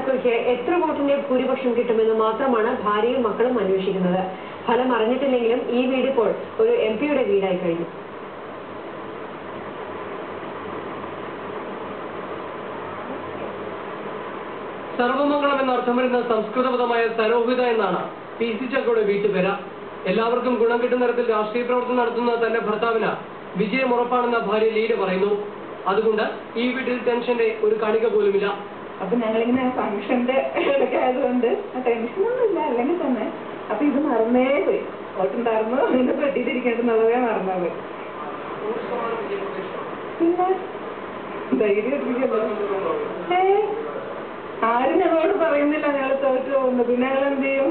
ചാക്കോയ്ക്ക് എത്ര വോട്ടിന്റെ ഭൂരിപക്ഷം കിട്ടുമെന്ന് മാത്രമാണ് ഭാര്യയും മക്കളും അന്വേഷിക്കുന്നത്. ഫലം അറിഞ്ഞിട്ടില്ലെങ്കിലും ഈ വീട് ഇപ്പോൾ ഒരു എംപിയുടെ വീടായി കഴിഞ്ഞു. സർവമംഗളം എന്നർത്ഥം വരുന്ന സംസ്കൃതപദമായ സരോഹിത എന്നാണ് പി.സി. ചാക്കോയുടെ വീട്ടുപേര്. എല്ലാവർക്കും ഗുണം കിട്ടുന്ന തരത്തിൽ രാഷ്ട്രീയ പ്രവർത്തനം നടത്തുന്ന തന്റെ ഭർത്താവിന് വിജയം ഉറപ്പാണെന്ന ഭാര്യ ലീല പറയുന്നു. അതുകൊണ്ട് ഈ വീട്ടിൽ ടെൻഷന്റെ ഒരു കണിക പോലുമില്ല. അപ്പൊ ഞങ്ങളിങ്ങനെ ഫംഗ്ഷന്റെ ഇടയ്ക്ക് ആയതുകൊണ്ട് ടെൻഷനൊന്നുമില്ല. അല്ലെങ്കിൽ തന്നെ അപ്പൊ ഇത് മറന്നേ പോയി. വോട്ടുണ്ടായിരുന്നു അതിന്റെ പെട്ടിയിലിരിക്കേണ്ടുന്നതേ മറന്നത്. പിന്നെ ധൈര്യം ആരും ഞങ്ങളോട് പറയുന്നില്ല ഞങ്ങൾ തോറ്റു പോകുന്നു. പിന്നെ ഞങ്ങൾ എന്ത് ചെയ്യും?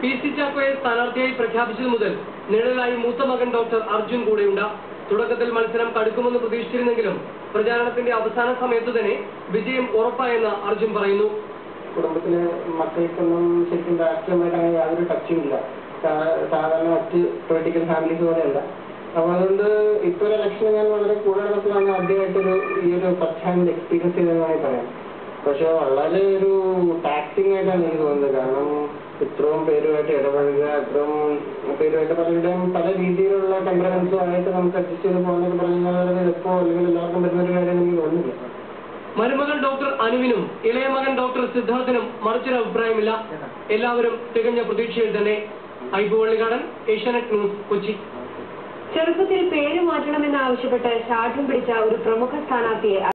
പി.സി. ചാക്കോയെ സ്ഥാനാർത്ഥിയായി പ്രഖ്യാപിച്ചതു മുതൽ നിഴലായി മൂത്ത മകൻ ഡോക്ടർ അർജുൻ കൂടെയുണ്ട്. തുടക്കത്തിൽ മത്സരം കടുക്കുമെന്ന് പ്രതീക്ഷിച്ചിരുന്നെങ്കിലും പ്രചാരണത്തിന്റെ അവസാന സമയത്തു തന്നെ വിജയം ഉറപ്പായെന്ന് അർജുൻ പറയുന്നു. കുടുംബത്തിലെ മക്കൾക്കൊന്നും ശരിക്കും രാഷ്ട്രീയമായിട്ട് അങ്ങനെ യാതൊരു ടച്ചും ഇല്ല. സാധാരണ മറ്റ് പൊളിറ്റിക്കൽ ഫാമിലീസ് പോലെയല്ല. അപ്പോൾ അതുകൊണ്ട് ഇപ്പോൾ ഒരു ഇലക്ഷന് ഞാൻ വളരെ കൂടെ നടത്തുന്നതാണ് ആദ്യമായിട്ടൊരു ഈ ഒരു ഫസ്റ്റ് ഹാൻഡ് എക്സ്പീരിയൻസ് ചെയ്തതെന്നായി പറയാം. പക്ഷെ വളരെ ഒരു ടാക്സിങ് ആയിട്ടാണ് എനിക്ക് തോന്നുന്നത്. കാരണം ഇത്രയും പേരുമായിട്ട് ഇടപഴകുക, ഇത്രയും പേരുമായിട്ട് പലരുടെയും പല രീതിയിലുള്ള ടെമ്പറമെന്റ്സും ആയിട്ട് നമുക്ക് അഡ്ജസ്റ്റ് ചെയ്ത് പോകാനൊക്കെ പറഞ്ഞാൽ എപ്പോ അല്ലെങ്കിൽ എല്ലാവർക്കും പറ്റുന്ന ഒരു കാര്യം എനിക്ക് തോന്നുന്നില്ല. മരുമകൻ ഡോക്ടർ അനുവിനും ഇളയ മകൻ ഡോക്ടർ സിദ്ധാർത്ഥിനും മറിച്ചൊരു അഭിപ്രായമില്ല. എല്ലാവരും തികഞ്ഞ പ്രതീക്ഷയിൽ തന്നെ. ഐബുവള്ളിക്കാടൻ, ഏഷ്യാനെറ്റ് ന്യൂസ്, കൊച്ചി. ചെറുപ്പത്തിൽ പേര് മാറ്റണമെന്നാവശ്യപ്പെട്ട് ശാഠ്യം പിടിച്ച ഒരു പ്രമുഖ സ്ഥാനാർത്ഥിയെ